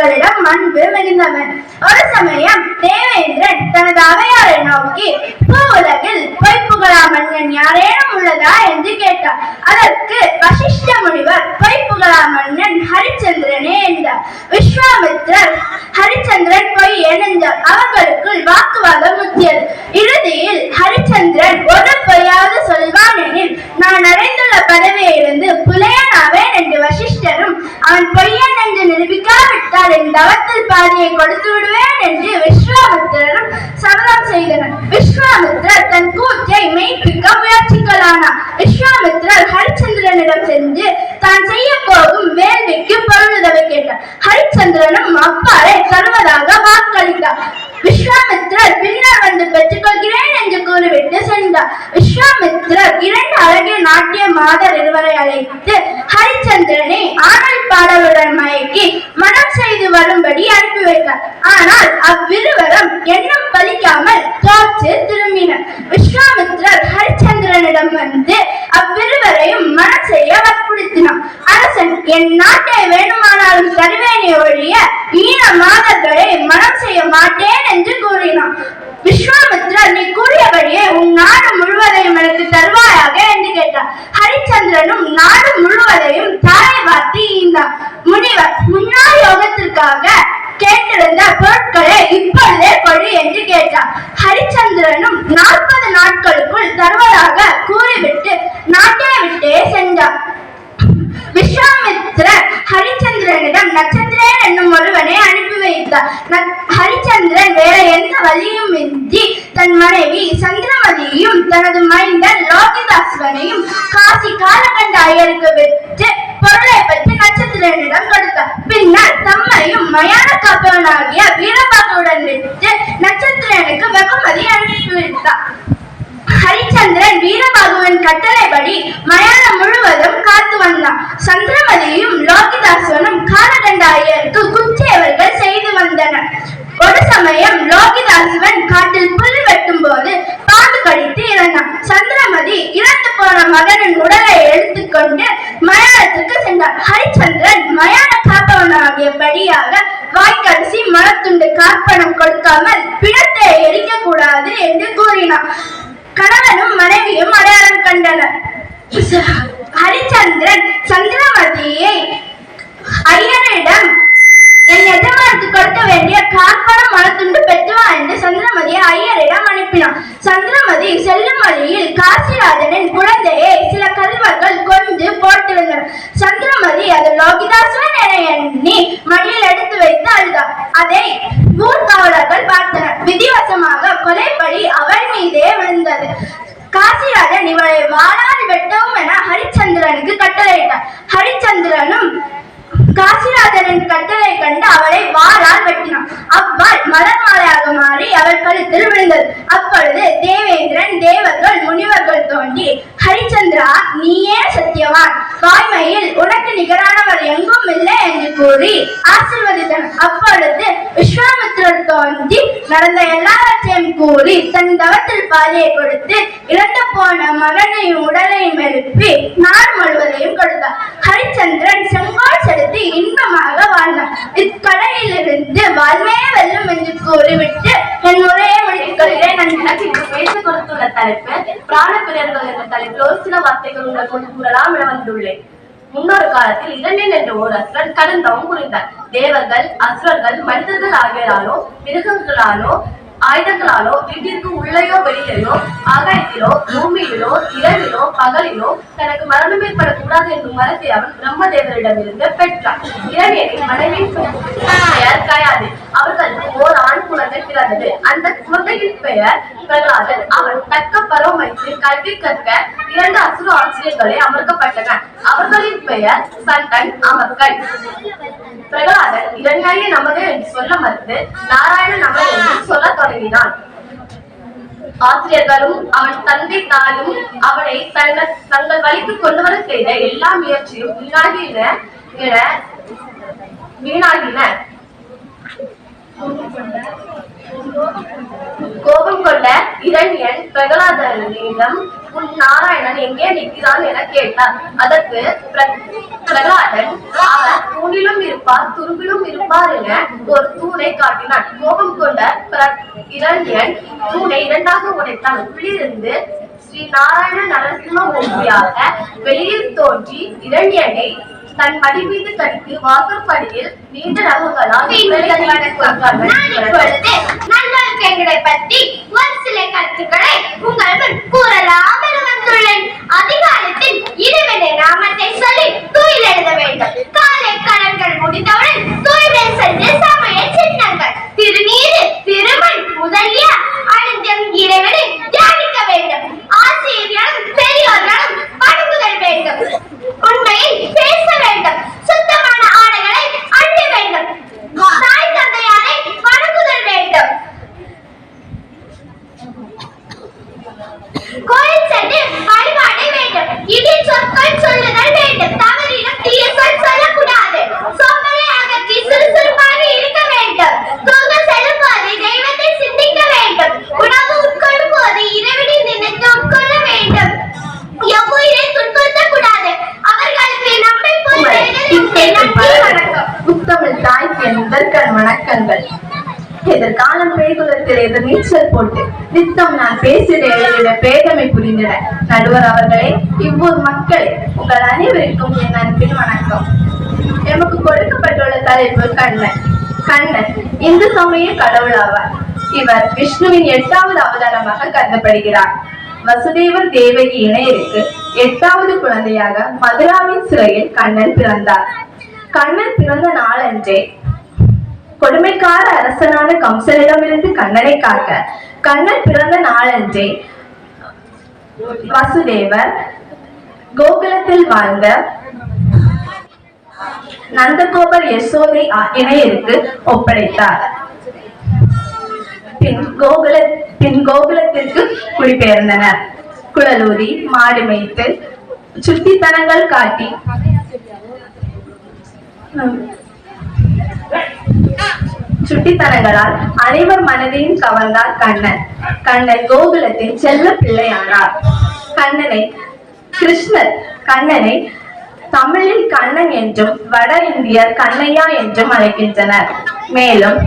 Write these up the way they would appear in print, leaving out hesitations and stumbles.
அவர்களிடம் அன்பு மிகுந்தவன். ஒரு சமயம் தேவேந்திரன் தனது அவையாரை நோக்கி, பூ உலகில் பொய் புகழா மன்னன் யாரேனும் உள்ளதா என்று கேட்டார். அதற்கு வசிஷ்ட முனிவர், பொய் புகழா மன்னன் ஹரிச்சந்திரனே என்றார். விஸ்வாமித்திரர், ஹரிச்சந்திரன் பொய் என்றார். அவர்களுக்குள் வாக்குவாதம் முற்றியது. இறுதியில் ஹரிச்சந்திரன், ஒரு பொய்யாவது சொல்வான் எனில் நான் அடைந்துள்ள பதவியை இருந்து புலையனாவேன் என்று வசிஷ்டரும், அவன் பொய்யன் என்று நிரூபிக்காவிட்டால் என் தவத்தில் பாதியை கொடுத்து விடுவேன் என்று விஸ்வாமித்திரரும் சபதம் செய்தனர். விஸ்வாமித்திரர் தன் கூற்றை மெய்ப்பிக்க முயற்சிக்கலானார். விஸ்வாமித்திரர் ஹரிச்சந்திரனிடம் சென்று தான் செய்ய போகும் வேள்விக்கு பொருளுதவி கேட்டார். ஹரிச்சந்திரனும் அப்பாறை தருவதாக வாக்களித்தார். விஸ்வாமித்திரர் பின்னர் வந்து பெற்றுக் கொள்கிறேன் என்று கூறிவிட்டு சென்றார். விஸ்வாமித்திரர் 2 அழகிய நாட்டிய மாதர் இருவரை அழைத்து ஹரிச்சந்திரனை ஆடல் பாடலுடன் மயக்கி மனம் செய்து வரும்படி அனுப்பி வைத்தார். ஆனால் அவ்விருவரும் எண்ணம் பலிக்காமல் தோற்று திரும்பினர். விஸ்வாமித்திரர் ஹரிச்சந்திரனிடம் வந்து அவ்விருவரையும் மனம் செய்ய வற்புறுத்தினார். அரசன், என் நாட்டை வேணுமானாலும் தருவேனே ஒழிய ஈன மாதர்களை மனம் செய்ய மாட்டேன் என்று கூறினார். விஸ்வாமித்திரர், நீ கூறியபடியே உன் நாடு முழுவதையும் எனக்கு தருவாயாக என்று கேட்டார். ஹரிச்சந்திரனும் நாடு முழுவதையும் தாரை வார்த்தி ஈந்தார். முனிவர், முன்னாள் யோகத்திற்காக கேட்டிருந்த பொருட்களை இப்பொழுதே கொடு என்று கேட்டார். ஹரிச்சந்திரனும் 40 நாட்களுக்குள் தருவதாக கூறிவிட்டு நாட்டை விட்டே சென்றார். விஸ்வாமித்திரர் ஹரிச்சந்திரனிடம் நட்சத்திரன் என்னும் ஒருவனை அனுப்பி வைத்தார். ஹரிச்சந்திரன் வேற எந்த வழியும் இன்றி தன் மனைவி சந்திரமதியையும் தனது மைந்தன் லோகிதாஸ்வனையும் காசி காலகண்ட ஐயருக்கு விட்டு பொருளை பற்றி நட்சத்திரனிடம் கொடுத்தார். பின்னர் தம்மையும் மயான காப்பவனாகிய வீரபாகுடன் விட்டு நட்சத்திரனுக்கு வெகுமதி அனுப்பி வைத்தார். ஹரிச்சந்திரன் வீரபாகுவின் கட்டளைப்படி மயானம் முழுவதும் காத்து வந்தான். சந்திரமதியும் லோகிதாசனும் காலகண்ட ஐயருக்கு குச்சேவர்கள் செய்து வந்தனர். ஒரு சமயம் லோகிதாசவன் காட்டில் புல் வெட்டும் போது பாம்பு கடித்து இறந்தான். சந்திரமதி இறந்து போன மகனின் உடலை எடுத்துக்கொண்டு மயானத்திற்கு சென்றார். ஹரிச்சந்திரன் மயான காப்பவனாகியபடியாக வாய்க்கரிசி மரத்துண்டு காப்பணம் கொடுக்காமல் பிணத்தை எரிக்க கூடாது என்று கூறினார். கணவனும் மனைவியும் அடையாளம் கண்டனர். ஹரிச்சந்திரன் சந்திரமதியை ஐயரிடம், என் எஜமானுக்கு கொடுக்க வேண்டிய காப்பணம் மரத்துண்டு பெற்றுவா என்று சந்திரமதியை ஐயரிடம் அனுப்பினார். சந்திரமதி செல்லும் வழியில் காசிராஜனின் குழந்தையை சில கல்வர்கள் கொண்டு போட்டிருந்தனர். சந்திரமதி அது லோகிதாசன் என எண்ணி மடியில் எடுத்து வைத்து அழுதார். அதை ஊர்காவலர்கள் பார்த்தனர். விதிவசமாக கொலைப்படி அவள் மீதே விழுந்தது. காசிராஜன் இவளை வாளால் வெட்டவும் என ஹரிச்சந்திரனுக்கு கட்டளையிட்டார். ஹரிச்சந்திரனும் காசிராஜனின் கட்டளை கண்டு அவளை வாளால் வெட்டினான். அவ்வாள் மலர் மாலையாக மாறி அவள் கழுத்தில் விழுந்தது. அப்பொழுது தேவேந்திரன், தேவர்கள், முனிவர்கள் தோன்றி, ஹரிச்சந்திரா, நீயே சத்தியவான், வாய்மையில் உனக்கு நிகரானவர் எங்கும் இல்லை என்று கூறி ஆசீர்வதித்தனர். அப்பொழுது விஸ்வாமித்திரர் தோன்றி நடந்த எல்லாவற்றையும் கூறி தன் தவத்தில் பாதியை கொடுத்து இறந்து போன மகனையும் உடலையும் எழுப்பி நாடு முழுவதையும் கொடுத்தார். ஹரிச்சந்திரன் செங்கோல் செலுத்தி இன்பமாக வாழ்ந்தார். இக்கடையிலிருந்து வாழ்மையே வெல்லும் என்று கூறிவிட்டு என் உரையை முடித்துக் கொள்கிறேன். பேச கொடுத்துள்ள தலைப்பு பிராணப்பிரியர்கள் என்ற தலைப்பில் ஒரு சில வார்த்தைகள் உங்கள் கொண்டு கூறலாம் என வந்துள்ளேன். முன்னொரு காலத்தில் இரண்டன் என்ற ஓர் அசுரன் கடுந்தவம் புரிந்தார். தேவர்கள், அசுரர்கள், மனிதர்கள் ஆகியோராலோ மிருகங்களாலோ ஆயுதங்களாலோ வீட்டிற்கு உள்ளேயோ வெளியேயோ ஆகாயத்திலோ பூமியிலோ இரவிலோ பகலிலோ தனக்கு மரணம் ஏற்படக்கூடாது என்னும் மரத்தை அவன் பிரம்மதேவரிடமிருந்து பெற்றான். இரணியனின் மனைவியின் பெயர் கயாதி. அவர்களுக்கு ஓர் ஆண் குழந்தை பிறந்தது. அந்த குழந்தையின் பெயர் பிரகலாதன். அவன் தக்க பருவமைத்து கல்வி கற்க 2 அசுர ஆசிரியர்களை அமர்க்கப்பட்டனர். அவர்களின் பெயர் சண்டன், அமர்கள். பிரகலாதன் இரண்யாய நமதே என்று சொல்ல மறுத்து நாராயண நமதே என்று சொல்ல தொடங்கினான். ஆசிரியர்களும் அவன் தந்தை தாயும் அவனை தங்கள் வழிக்கு கொண்டு வர செய்த எல்லா முயற்சியும் வீணாகின. கோபம் கொண்ட இரண்யன் பிரகலாதனிடம் உன் நாராயணன் எங்கே நிற்கிறான் என கேட்டார். அதற்கு பிரகலாதன் அவர் தூணிலும் இருப்பார் துருவிலும் இருப்பார் என ஒரு தூணை காட்டினான். கோபம் கொண்ட இரண்யன் தூணை இரண்டாக உடைத்தான். உள்ளிருந்து ஸ்ரீ நாராயண நரசிம்ம மூர்த்தியாக வெளியில் தோன்றி இரண்யனை தன் படி மீது கடித்து வாசற்படியில் நீண்ட நகங்களால் நல்லொழுக்கங்களை பற்றி ஒரு சில கருத்துக்களை உங்கள் முன் கூறலாம் என வந்துள்ளேன். அதிகாலத்தில் இறைவனை நாமத்தை சொல்லி தூயில் எழுத வேண்டும். காலை கடன்கள் முடிந்தவுடன் தூய்மை சென்று சமய சின்னங்கள் திருநீரு திருமண் முதலிய அணிந்தம் இறைவனை தியானிக்க வேண்டும். ஆசிரியர்களும் பெரியோர்களும் வணங்குதல் வேண்டும். உண்மையை பேச வேண்டும். சுத்தமான ஆடைகளை அணிய வேண்டும். தாய் தந்தையாரை வணங்குதல் வேண்டும். கோயில் சென்று வழிபாட வேண்டும். இடி சொற்கள் சொல்லுதல் வேண்டும். தவறிலும் தீய சொல் சொல்லக்கூடாது. சோம்பலை அகற்றி சுறுசுறுப்பாக இருக்க வேண்டும். தூங்க செல்லும் போது தெய்வத்தை சிந்திக்க வேண்டும். உணவு உட்கொள்ளும் போது இறைவனை நினைத்து உட்கொள்ள வேண்டும். எவ்வுயிரை துன்புறுத்தக்கூடாது. அவர்களுக்கு நம்மை போல் முத்தமிழ் தாய்க்கு முதற்கண் வணக்கங்கள். எதிர்காலம் பேய்குலத்தில் எதிர் நீச்சல் போட்டு நித்தம் நான் பேசிட எழுதிட பேதமை புரிந்திட நடுவர் அவர்களே, இவ்வூர் மக்களே, உங்கள் அனைவருக்கும் என் அன்பின் வணக்கம். எமக்கு கொடுக்கப்பட்டுள்ள தலைப்பு கண்ணன். கண்ணன் இந்து சமய கடவுள் ஆவார். இவர் விஷ்ணுவின் 8வது அவதாரமாக கருதப்படுகிறார். வசுதேவர் தேவகி இணையருக்கு 8வது குழந்தையாக மதுராவின் சிறையில் கண்ணன் பிறந்தார். கண்ணன் பிறந்த நாளன்றே கொடுமைக்கார அரசனான கம்சனிடமிருந்து கண்ணனை காக்க கண்ணன் பிறந்த நாளன்றே வசுதேவர் கோகுலத்தில் வாழ்ந்த நந்தகோபர் யசோதை இணையருக்கு ஒப்படைத்தார். பின் கோகுலத்திற்கு குடிபெயர்ந்தனர். குழலூரி மாடு மேய்த்து சுட்டித்தனங்கள் காட்டி சுட்டித்தனங்களால் அனைவர் மனதையும் கவர்ந்தார் கண்ணன். கண்ணன் கோகுலத்தின் செல்ல பிள்ளையானார். கண்ணனை தமிழில் கண்ணன் என்றும் வட இந்தியர் கண்ணையா என்றும் அழைக்கின்றனர். மேலும்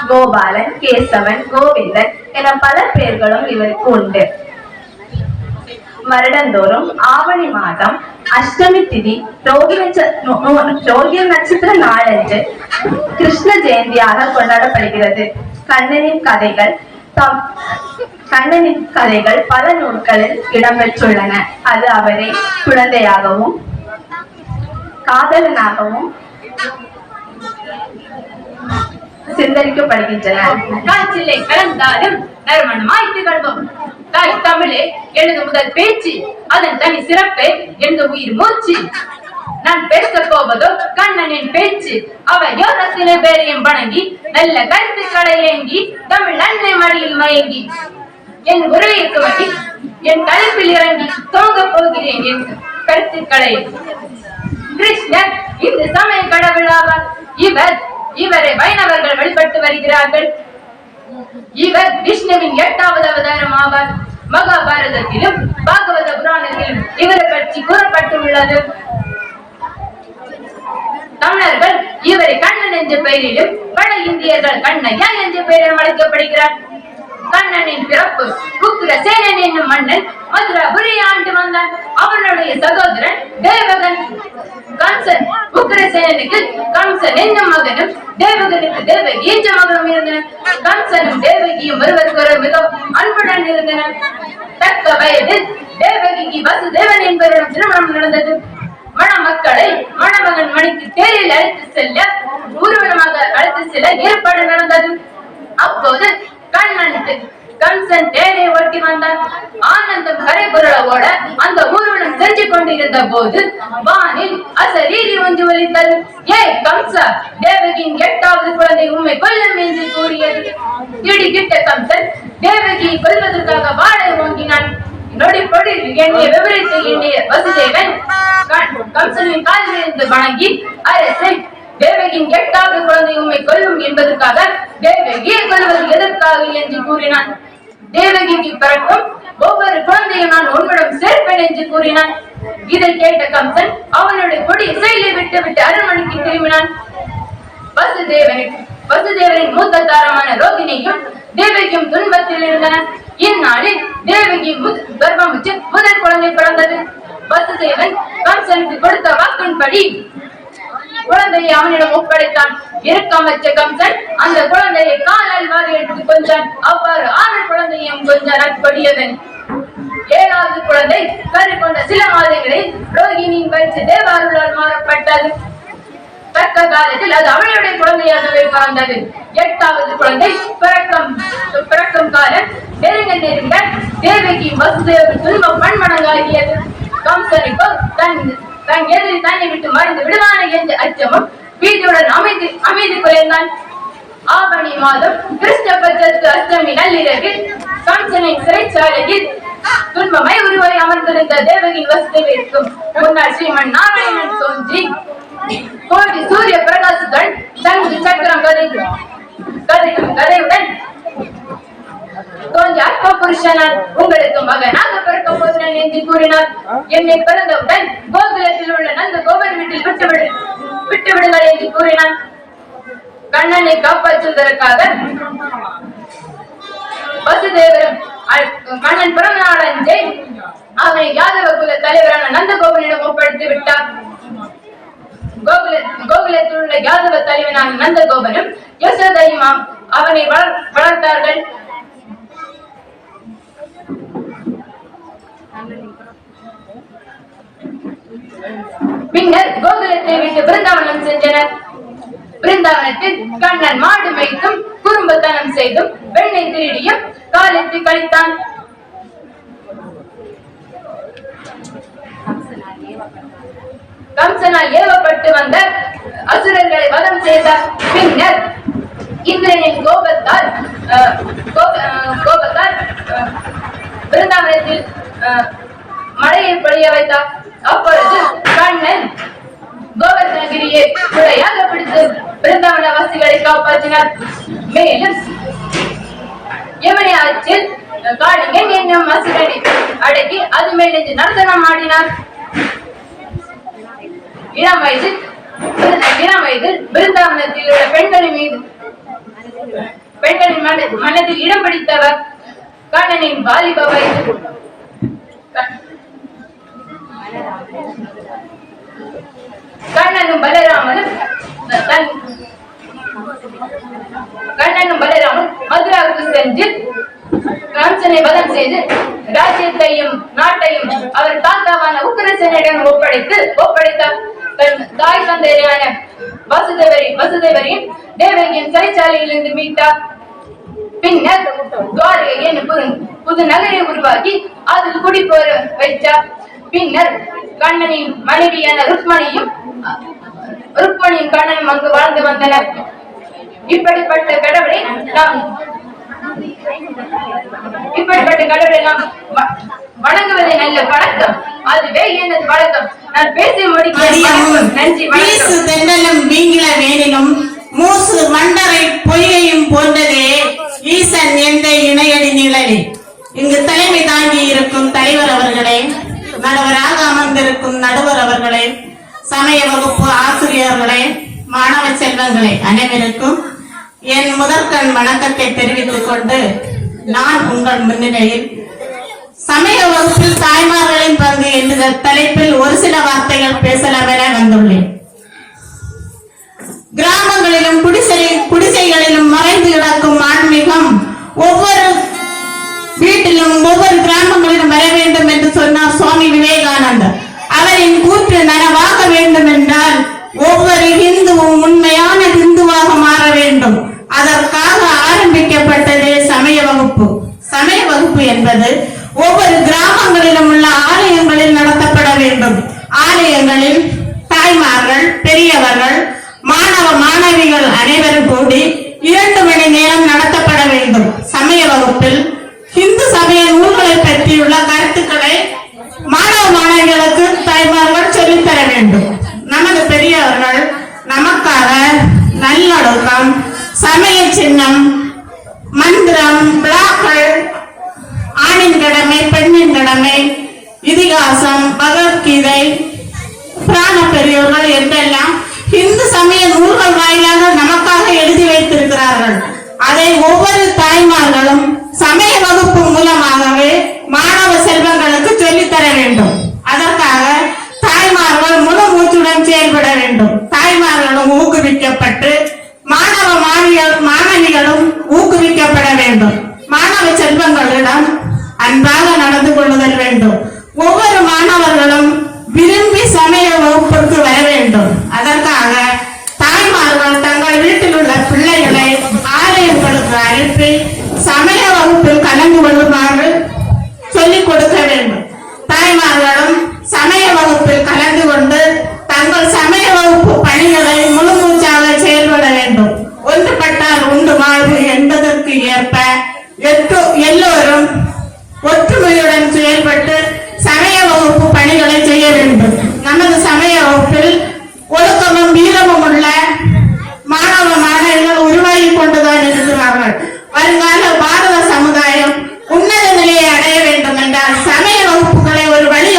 கோபாலன், கேசவன், கோவிந்தன் என பல பெயர்களும் இவருக்கு உண்டு. வருடந்தோறும் ஆவணி மாதம் அஷ்டமி திதி ரோகிணி நட்சத்திர நாளன்று கிருஷ்ண ஜெயந்தியாக கொண்டாடப்படுகிறது. கண்ணனின் கதைகள் பல நூல்களில் இடம்பெற்றுள்ளன. அது அவரை குழந்தையாகவும் காதலனாகவும் சிந்தரிக்கப்படுகின்றன. காய்ச்சலை கலந்தாலும் நறுமணமாய் திகழ்வோம். தாய் தமிழே எனது முதல் பேச்சு, அதன் தனி சிறப்பே எனது உயிர் மூச்சு. நான் பேச போவதோ கண்ணனின் பேச்சு. அவர் யோகத்தினை பேரையும் வணங்கி நல்ல கருத்துக்களை ஏங்கி தமிழ் அன்னை மடியில் மயங்கி என் உரையை துவங்கி என் தலைப்பில் இறங்கி தோங்க போகிறேன் என் கருத்துக்களை. கிருஷ்ணர் இந்த சமய கடவுள் ஆவார். இவரை வைணவர்கள் வழிபட்டு வருகிறார்கள். இவர் விஷ்ணுவின் 8வது அவதாரம் ஆவார். மகாபாரதத்திலும் பாகவத புராணத்திலும் இவரை பற்றி கூறப்பட்டுள்ளது. தமிழர்கள் இவரை கண்ணன் என்ற பெயரிலும் வட இந்தியர்கள் கண்ணையா என்ற பெயரிலும் அழைக்கப்படுகிறார். கண்ணனின் பிறப்பு உக்கிரசேனன் என்னும் மன்னன் மதுராபுரியை ஆண்டு வந்தான். அவனுடைய சகோதரன் தேவகன். கம்சன் உக்கிரசேனனுக்கு கம்சன் என்னும் மகனும் தேவகனுக்கு தேவகி என்ற மகனும் இருந்தனர். கம்சனும் தேவகியும் ஒருவருக்கொரு மிகவும் அன்புடன் இருந்தனர். தக்க வயதில் தேவகிக்கு வசுதேவன் என்பவரிடம் திருமணம் நடந்தது. மணமக்களை மணமகன் மணிக்கு தேரில் அழைத்து செல்ல ஊர்வலமாக அழைத்து செல்ல ஏற்பாடு நடந்தது. அப்போது கண்ணனுக்கு கம்சன் தேரை ஓட்டி வந்தான். ஆனந்தம் கரைபுரளவோட அந்த ஊர்வலம் சென்று கொண்டிருந்த போது வானில் அசரீரி ஒன்று ஒலித்தது. ஏய் கம்சா, தேவகியின் 8வது குழந்தை உண்மை கொல்லும் என்று கூறியது. திடுக்கிட்ட கம்சன் தேவகியை கொல்வதற்காக வாளை ஓங்கினான். நொடி பொடி என்னை விவரித்து எண்ணிய வசுதேவன் கம்சனின் காலில் இருந்து வணங்கி, அரசே, தேவகியின் 8வது குழந்தை உண்மை கொல்லும் என்பதற்காக தேவகியை கொல்வது எதற்காக என்று கூறினான். தேவகிக்கு பிறக்கும் ஒவ்வொரு குழந்தையும் நான் உன்னிடம் சேர்ப்பேன் என்று கூறினான். இதை கேட்ட கம்சன் அவனுடைய கொடிய செயலை விட்டு அரண்மனைக்கு திரும்பினான். வசுதேவரின் மூத்த தாரமான ரோகிணியும் தேவகியும் துன்பத்தில் இருந்தனர். இந்நாளில் தேவகி கர்ப்பமுற்று முதல் குழந்தை பிறந்தது. வசுதேவன் கம்சனுக்கு கொடுத்த வாக்கின்படி குழந்தையை அவனிடம் ஒப்படைத்தான். இறுக்கமற்ற கம்சன் அந்த குழந்தையை காலால் வாரி எடுத்து கொஞ்சான். அவ்வாறு 6 குழந்தையும் கொஞ்சான் அக்கொடியவன். 7வது குழந்தை கரு கொண்ட சில மாதங்களில் ரோகிணியின் வயிற்று தேவாருளால் மாறப்பட்டது. தக்க காலத்தில் அது அவளுடைய குழந்தையாகவே பிறந்தது. 8வது குழந்தை பிறக்கும் காலம் நெருங்க தேவகி வசுதேவர் துன்பம் பன்மடங்காகியது. கம்சனுக்கு தன் எதிரி தன்னை விட்டு மறைந்து விடுவான என்ற அச்சமும் பீதியுடன் அமைதி குறைந்தான். ஆவணி மாதம் கிருஷ்ணபட்சத்து அஷ்டமி நள்ளிரவில் கம்சனின் சிறைச்சாலையில் துன்பமாய் உருவாய் அமர்ந்திருந்த தேவகியின் வசுதேவருக்கும் முன்னாள் ஸ்ரீமன் நாராயணன் தோன்றி கோடி சூரிய பிரகாசத்துடன் சங்கு சக்கரம் கதையுடன் தோன்றி அற்ப புருஷனான் உங்களுக்கு மகனாக பிறக்க போகிறேன் என்று கூறினார். என்னை பிறந்தவுடன் கோகுலத்தில் உள்ள நந்த கோபன் வீட்டில் விட்டுவிடுங்கள் என்று கூறினான். கண்ணனை காப்பாற்றுவதற்காக வசுதேவரும் கண்ணன் பிறந்த நாளன்றே அவனை யாதவ குல தலைவரான நந்தகோபனிடம் ஒப்படைத்து விட்டார். கோகுலத்தில் உள்ள யாதவ தலைவனான நந்தகோபனும் யசோதையும் அவனை வளர்த்தார்கள். பின்னர் கோகுலத்தை விட்டு பிருந்தாவனம் சென்றனர். பிருந்தாவனத்தில் கண்ணன் மாடு மேய்த்தும் குறும்புத்தனம் செய்தும் பெண்ணை திருடியும் காலத்தை கழித்தான். கம்சனால் ஏவப்பட்டு வந்த அசுரர்களை வதம் செய்தார். பின்னர் இந்திரனின் கோபத்தால் பிருந்தாவனத்தில் மழையை பொழிய வைத்தார். அப்பொழுது கண்ணன் கோவர்தனகிரியை குடையாக பிடித்து பிருந்தாவன வாசிகளை காப்பாற்றினார். மேலும் யமுனை ஆற்றில் காளிங்கன் என்னும் அசுரனை அடக்கி அது மேல் நர்த்தனம் ஆடினார். இளம் வயதில் பிருந்தாவனத்தில் உள்ள பெண்களின் மனதில் இடம் பிடித்தவர். கண்ணனின் வாலிப வயது கண்ணனும் பலராமன் மதுராவுக்கு சென்று கம்சனை வதம் செய்து ராஜ்யத்தையும் நாட்டையும் அவர் தாத்தாவான உக்கிரசேனிடம் ஒப்படைத்தார். தாய் தந்தையரான வசுதேவரையும் தேவகியின் சிறைச்சாலையிலிருந்து மீட்டார். பின்னர் துவாரகை என்னும் புது நகரை உருவாக்கி அதில் குடிபோர வைத்தார். பின்னர் கண்ணனின் மனைவியான ருக்மணியும் கண்ணனும் அங்கு வாழ்ந்து வந்தனர். இப்படிப்பட்ட கடவுளை நாம் வணங்குவதை நல்ல பழக்கம். அதுவே எனது வழக்கம். நான் பேசி முடிக்கிறேன். நன்றி. வேணிலும் மூசு மண்டரை பொய்யையும் போன்றதே ஈசன் என்ற இணையடி நிழலே. இங்கு தலைமை தாங்கி இருக்கும் தலைவர் அவர்களே, நடுவராக அமர்ந்திருக்கும் நடுவர் அவர்களே, சமய வகுப்பு ஆசிரியர்களே, மாணவ செல்வங்களே, அனைவருக்கும் என் முதற்கண் வணக்கத்தை தெரிவித்துக் கொண்டு நான் உங்கள் முன்னிலையில் சமய வகுப்பில் தாய்மார்களின் பங்கு என்ற தலைப்பில் ஒரு சில வார்த்தைகள் பேசலாம் என வந்துள்ளேன். கிராமங்களிலும் குடிசைகளிலும் மறைந்து கிடக்கும் ஆன்மீகம் ஒவ்வொரு வீட்டிலும் ஒவ்வொரு கிராமங்களிலும் வர வேண்டும் என்று சொன்னார் சுவாமி விவேகானந்தர். அவரின் கூற்று நனவாக வேண்டும் என்றால் ஒவ்வொரு இந்துவும் உண்மையான இந்துவாக மாற வேண்டும். அதற்காக ஆரம்பிக்கப்பட்டது சமய வகுப்பு. சமய வகுப்பு என்பது ஒவ்வொரு கிராமங்களிலும் உள்ள ஆலயங்களில் நடத்தப்பட வேண்டும். ஆலயங்களில் தாய்மார்கள், பெரியவர்கள், மாணவ மாணவிகள் அனைவரும் கூடி 2 மணி நேரம் நடத்தப்பட வேண்டும். சமய வகுப்பில் இந்து சமய நூல்களை பற்றியுள்ள கருத்துக்களை மாணவ மாணவிகளுக்கு தாய்மார்கள் சொல்லித்தர வேண்டும். நமது பெரியவர்கள் நமக்காக நல்லொழுக்கம், சமய சின்னம், மந்திரம், விழாக்கள் ஆணின் கடமை, பெண்ணின் கடமை, இதிகாசம், பகவத்கீதை, புராண பெரியோர்கள் என்றெல்லாம் இந்து சமய நூல்கள் வாயிலாக நமக்காக எழுதி வைத்திருக்கிறார்கள். அதை ஒவ்வொரு தாய்மார்களும் சமய வகுப்பு மூலமாகவே மாணவ செல்வங்களுக்கு சொல்லித்தர வேண்டும். அதற்காக தாய்மார்கள் முழு மூச்சுடன் செயல்பட வேண்டும். தாய்மார்களும் ஊக்குவிக்கப்பட்டு மாணவ மாணவிகளும் ஊக்குவிக்கப்பட வேண்டும். மாணவ செல்வங்களிடம் அன்பாக நடந்து கொள்ளுதல் வேண்டும். ஒவ்வொரு மாணவர்களும் விரும்பி சமய வகுப்பிற்கு வர வேண்டும். அதற்காக தாய்மார்கள் தங்கள் வீட்டில் உள்ள பிள்ளைகளை ஆலயங்களுக்கு அனுப்பி சமய வகுப்பில் கலந்து கொள்ளுமாறு சொல்லிக் கொடுக்க வேண்டும். தாய்மார்களும் சமய வகுப்பில் கலந்து கொண்டு தங்கள் சமய வகுப்பு பணிகளை முழுமூச்சாக செயல்பட வேண்டும். ஒன்றுபட்டால் உண்டு வாழ்வு என்பதற்கு ஏற்ப எல்லோரும் ஒற்றுமையுடன் செயல்பட்டு சமய வகுப்பு பணிகளை செய்ய வேண்டும். நமது சமய வகுப்பில் ஒழுக்கமும் வீரமும் உள்ள மாணவ மாணவிகள் உருவாகி கொண்டுதான் இருக்கிறார்கள். வருங்கால பாரத சமுதாயம் உன்னத நிலையை அடைய வேண்டும் என்றால் சமய வகுப்புகளை ஒரு வழி